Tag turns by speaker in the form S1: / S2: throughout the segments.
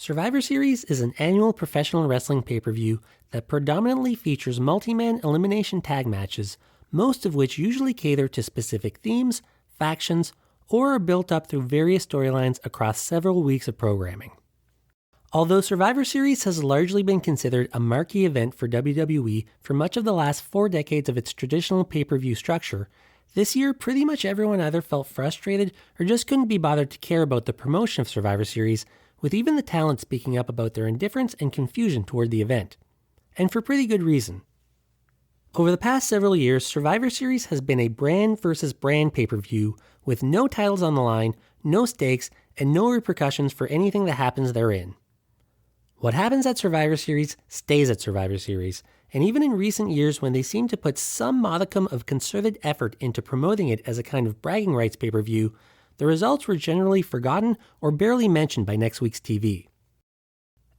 S1: Survivor Series is an annual professional wrestling pay-per-view that predominantly features multi-man elimination tag matches, most of which usually cater to specific themes, factions, or are built up through various storylines across several weeks of programming. Although Survivor Series has largely been considered a marquee event for WWE for much of the last 4 decades of its traditional pay-per-view structure, this year pretty much everyone either felt frustrated or just couldn't be bothered to care about the promotion of Survivor Series, with even the talent speaking up about their indifference and confusion toward the event. And for pretty good reason. Over the past several years, Survivor Series has been a brand versus brand pay-per-view with no titles on the line, no stakes, and no repercussions for anything that happens therein. What happens at Survivor Series stays at Survivor Series, and even in recent years when they seem to put some modicum of concerted effort into promoting it as a kind of bragging rights pay-per-view, the results were generally forgotten or barely mentioned by next week's TV.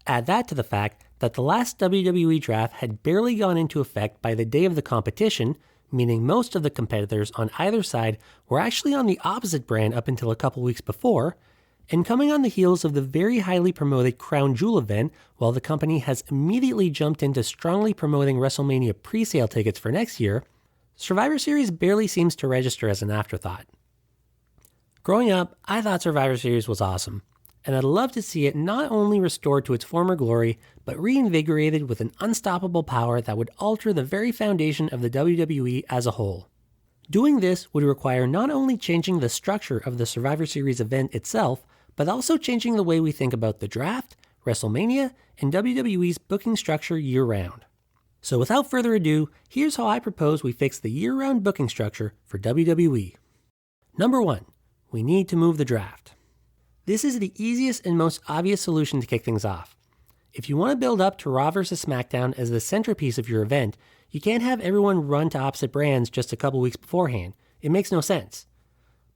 S1: Add that to the fact that the last WWE draft had barely gone into effect by the day of the competition, meaning most of the competitors on either side were actually on the opposite brand up until a couple weeks before, and coming on the heels of the very highly promoted Crown Jewel event, while the company has immediately jumped into strongly promoting Wrestlemania pre-sale tickets for next year, Survivor Series barely seems to register as an afterthought. Growing up, I thought Survivor Series was awesome, and I'd love to see it not only restored to its former glory, but reinvigorated with an unstoppable power that would alter the very foundation of the WWE as a whole. Doing this would require not only changing the structure of the Survivor Series event itself, but also changing the way we think about the draft, Wrestlemania, and WWE's booking structure year-round. So without further ado, here's how I propose we fix the year-round booking structure for WWE. Number 1. We need to move the draft. This is the easiest and most obvious solution to kick things off. If you want to build up to Raw vs. SmackDown as the centerpiece of your event, you can't have everyone run to opposite brands just a couple weeks beforehand. It makes no sense.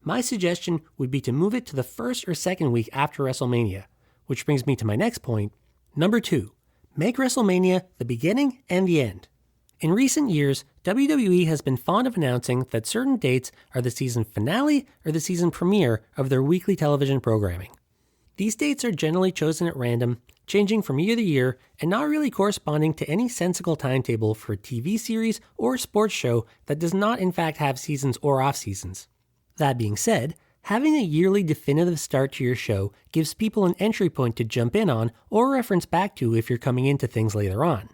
S1: My suggestion would be to move it to the first or second week after WrestleMania, which brings me to my next point. Number 2, make WrestleMania the beginning and the end. In recent years, WWE has been fond of announcing that certain dates are the season finale or the season premiere of their weekly television programming. These dates are generally chosen at random, changing from year to year, and not really corresponding to any sensible timetable for a TV series or sports show that does not in fact have seasons or off-seasons. That being said, having a yearly definitive start to your show gives people an entry point to jump in on or reference back to if you're coming into things later on.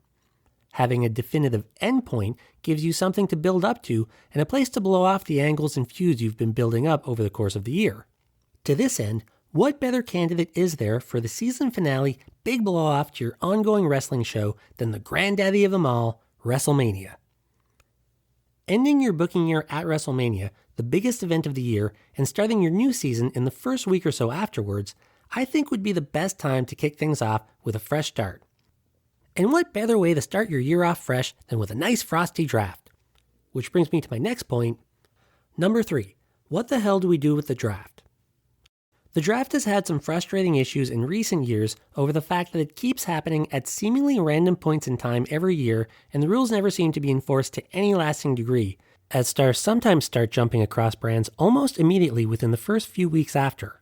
S1: Having a definitive endpoint gives you something to build up to and a place to blow off the angles and feuds you've been building up over the course of the year. To this end, what better candidate is there for the season finale big blow-off to your ongoing wrestling show than the granddaddy of them all, WrestleMania? Ending your booking year at WrestleMania, the biggest event of the year, and starting your new season in the first week or so afterwards, I think would be the best time to kick things off with a fresh start. And what better way to start your year off fresh than with a nice frosty draft? Which brings me to my next point. Number 3, what the hell do we do with the draft? The draft has had some frustrating issues in recent years over the fact that it keeps happening at seemingly random points in time every year, and the rules never seem to be enforced to any lasting degree, as stars sometimes start jumping across brands almost immediately within the first few weeks after.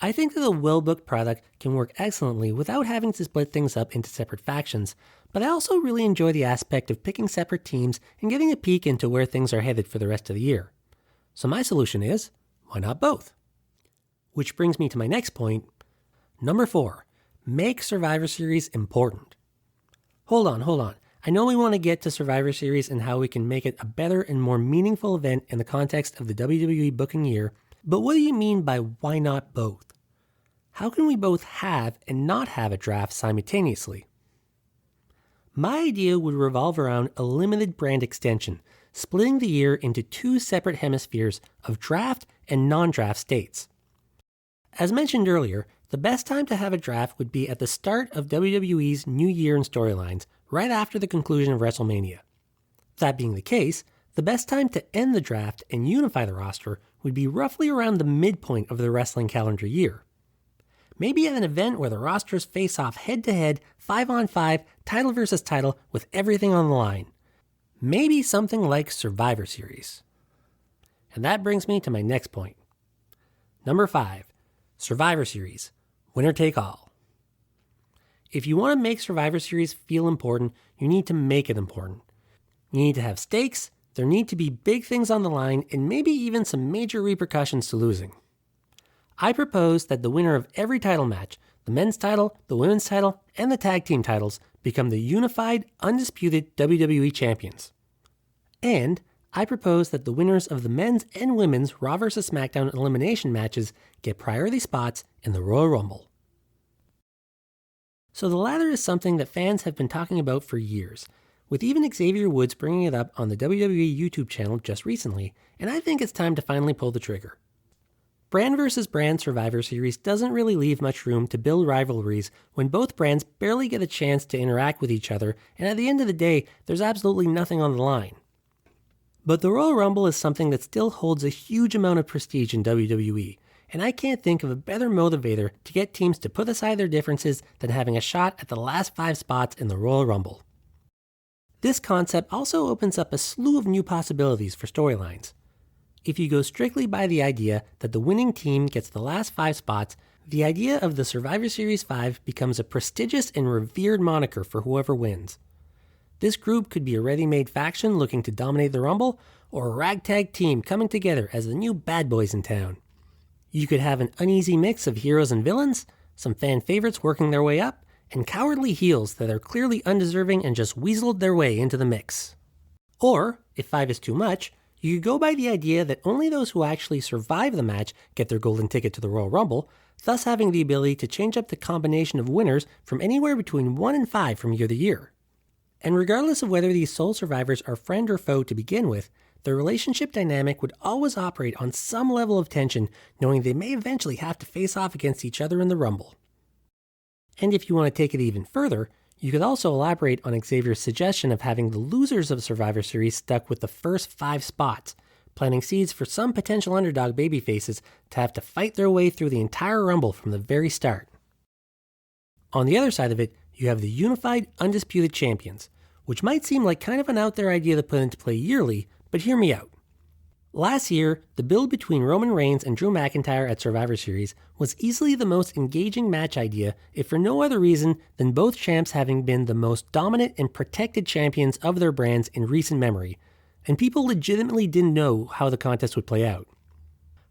S1: I think that a well-booked product can work excellently without having to split things up into separate factions, but I also really enjoy the aspect of picking separate teams and getting a peek into where things are headed for the rest of the year. So my solution is, why not both? Which brings me to my next point. Number 4, make Survivor Series important. Hold on. I know we want to get to Survivor Series and how we can make it a better and more meaningful event in the context of the WWE booking year, but what do you mean by why not both? How can we both have and not have a draft simultaneously? My idea would revolve around a limited brand extension, splitting the year into 2 separate hemispheres of draft and non-draft states. As mentioned earlier, the best time to have a draft would be at the start of WWE's new year and storylines, right after the conclusion of WrestleMania. That being the case, the best time to end the draft and unify the roster would be roughly around the midpoint of the wrestling calendar year. Maybe at an event where the rosters face off head-to-head, 5-on-5, title versus title with everything on the line. Maybe something like Survivor Series. And that brings me to my next point. Number 5, Survivor Series, winner take all. If you want to make Survivor Series feel important, you need to make it important. You need to have stakes, there need to be big things on the line, and maybe even some major repercussions to losing. I propose that the winner of every title match, the men's title, the women's title, and the tag team titles, become the unified, undisputed WWE champions. And I propose that the winners of the men's and women's Raw vs. SmackDown elimination matches get priority spots in the Royal Rumble. So the latter is something that fans have been talking about for years, with even Xavier Woods bringing it up on the WWE YouTube channel just recently, and I think it's time to finally pull the trigger. Brand vs. brand Survivor Series doesn't really leave much room to build rivalries when both brands barely get a chance to interact with each other, and at the end of the day, there's absolutely nothing on the line. But the Royal Rumble is something that still holds a huge amount of prestige in WWE, and I can't think of a better motivator to get teams to put aside their differences than having a shot at the last 5 spots in the Royal Rumble. This concept also opens up a slew of new possibilities for storylines. If you go strictly by the idea that the winning team gets the last 5 spots, the idea of the Survivor Series 5 becomes a prestigious and revered moniker for whoever wins. This group could be a ready-made faction looking to dominate the Rumble, or a ragtag team coming together as the new bad boys in town. You could have an uneasy mix of heroes and villains, some fan favorites working their way up, and cowardly heels that are clearly undeserving and just weaseled their way into the mix. Or, if 5 is too much, you could go by the idea that only those who actually survive the match get their golden ticket to the Royal Rumble, thus having the ability to change up the combination of winners from anywhere between 1 and 5 from year to year. And regardless of whether these sole survivors are friend or foe to begin with, their relationship dynamic would always operate on some level of tension, knowing they may eventually have to face off against each other in the Rumble. And if you want to take it even further, you could also elaborate on Xavier's suggestion of having the losers of Survivor Series stuck with the first 5 spots, planting seeds for some potential underdog babyfaces to have to fight their way through the entire Rumble from the very start. On the other side of it, you have the unified, undisputed champions, which might seem like kind of an out there idea to put into play yearly, but hear me out. Last year, the build between Roman Reigns and Drew McIntyre at Survivor Series was easily the most engaging match idea, if for no other reason than both champs having been the most dominant and protected champions of their brands in recent memory, and people legitimately didn't know how the contest would play out.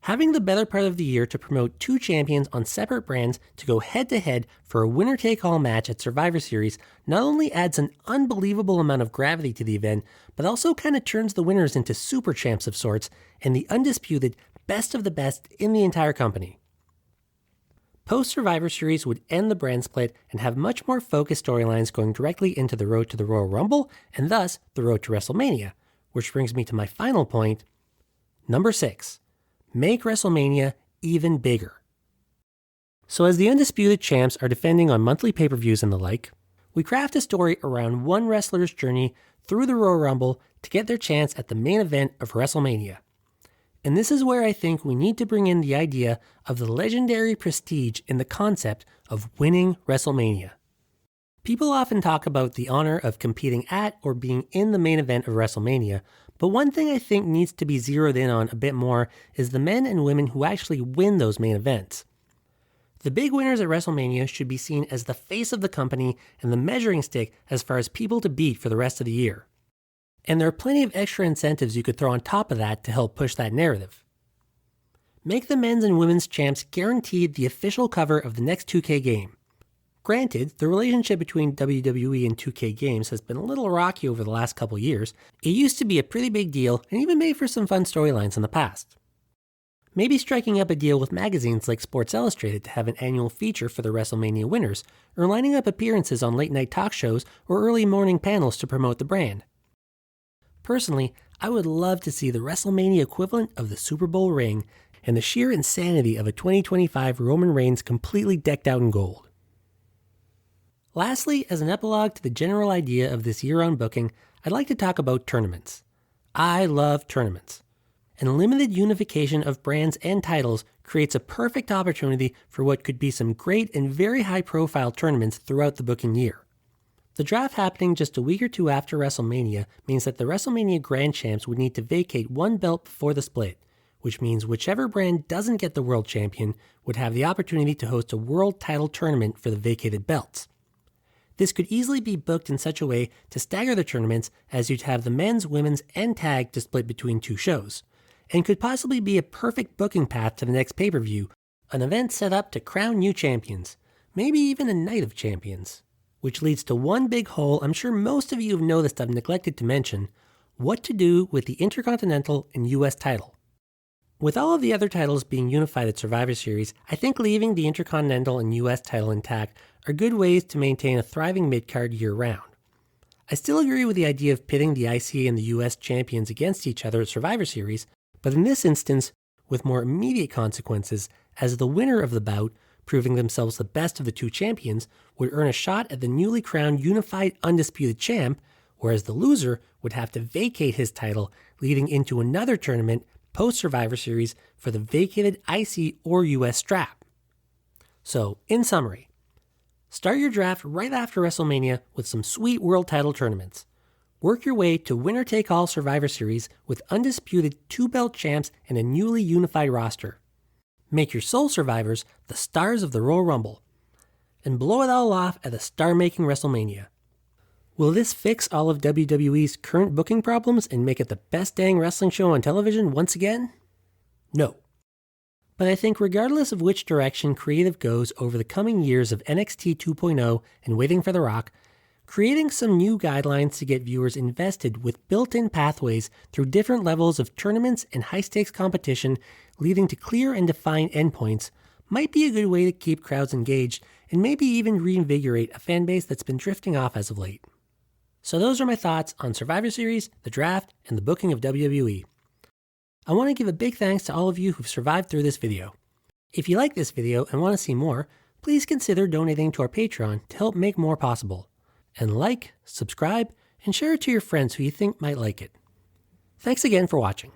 S1: Having the better part of the year to promote 2 champions on separate brands to go head-to-head for a winner-take-all match at Survivor Series not only adds an unbelievable amount of gravity to the event, but also kind of turns the winners into super champs of sorts and the undisputed best of the best in the entire company. Post-Survivor Series would end the brand split and have much more focused storylines going directly into the road to the Royal Rumble and thus the road to Wrestlemania, which brings me to my final point, number 6. Make WrestleMania even bigger. So as the undisputed champs are defending on monthly pay-per-views and the like, we craft a story around one wrestler's journey through the Royal Rumble to get their chance at the main event of WrestleMania. And this is where I think we need to bring in the idea of the legendary prestige in the concept of winning WrestleMania. People often talk about the honor of competing at or being in the main event of WrestleMania, but one thing I think needs to be zeroed in on a bit more is the men and women who actually win those main events. The big winners at WrestleMania should be seen as the face of the company and the measuring stick as far as people to beat for the rest of the year. And there are plenty of extra incentives you could throw on top of that to help push that narrative. Make the men's and women's champs guaranteed the official cover of the next 2K game. Granted, the relationship between WWE and 2K Games has been a little rocky over the last couple years. It used to be a pretty big deal and even made for some fun storylines in the past. Maybe striking up a deal with magazines like Sports Illustrated to have an annual feature for the WrestleMania winners, or lining up appearances on late-night talk shows or early morning panels to promote the brand. Personally, I would love to see the WrestleMania equivalent of the Super Bowl ring and the sheer insanity of a 2025 Roman Reigns completely decked out in gold. Lastly, as an epilogue to the general idea of this year-round booking, I'd like to talk about tournaments. I love tournaments. And limited unification of brands and titles creates a perfect opportunity for what could be some great and very high-profile tournaments throughout the booking year. The draft happening just a week or two after WrestleMania means that the WrestleMania Grand Champs would need to vacate one belt before the split, which means whichever brand doesn't get the World Champion would have the opportunity to host a World Title Tournament for the vacated belts. This could easily be booked in such a way to stagger the tournaments as you'd have the men's, women's, and tag to split between 2 shows, and could possibly be a perfect booking path to the next pay-per-view, an event set up to crown new champions, maybe even a night of champions. Which leads to one big hole I'm sure most of you have noticed I've neglected to mention: what to do with the Intercontinental and US title. With all of the other titles being unified at Survivor Series, I think leaving the Intercontinental and US title intact are good ways to maintain a thriving mid-card year-round. I still agree with the idea of pitting the IC and the US champions against each other at Survivor Series, but in this instance, with more immediate consequences, as the winner of the bout, proving themselves the best of the 2 champions, would earn a shot at the newly crowned unified undisputed champ, whereas the loser would have to vacate his title, leading into another tournament post-Survivor Series for the vacated IC or US strap. So, in summary, start your draft right after WrestleMania with some sweet world title tournaments. Work your way to winner-take-all Survivor Series with undisputed 2-belt champs and a newly unified roster. Make your sole survivors the stars of the Royal Rumble. And blow it all off at the star-making WrestleMania. Will this fix all of WWE's current booking problems and make it the best dang wrestling show on television once again? No. But I think regardless of which direction creative goes over the coming years of NXT 2.0 and Waiting for the Rock, creating some new guidelines to get viewers invested with built-in pathways through different levels of tournaments and high-stakes competition leading to clear and defined endpoints might be a good way to keep crowds engaged and maybe even reinvigorate a fan base that's been drifting off as of late. So those are my thoughts on Survivor Series, the draft, and the booking of WWE. I want to give a big thanks to all of you who've survived through this video. If you like this video and want to see more, please consider donating to our Patreon to help make more possible. And like, subscribe, and share it to your friends who you think might like it. Thanks again for watching.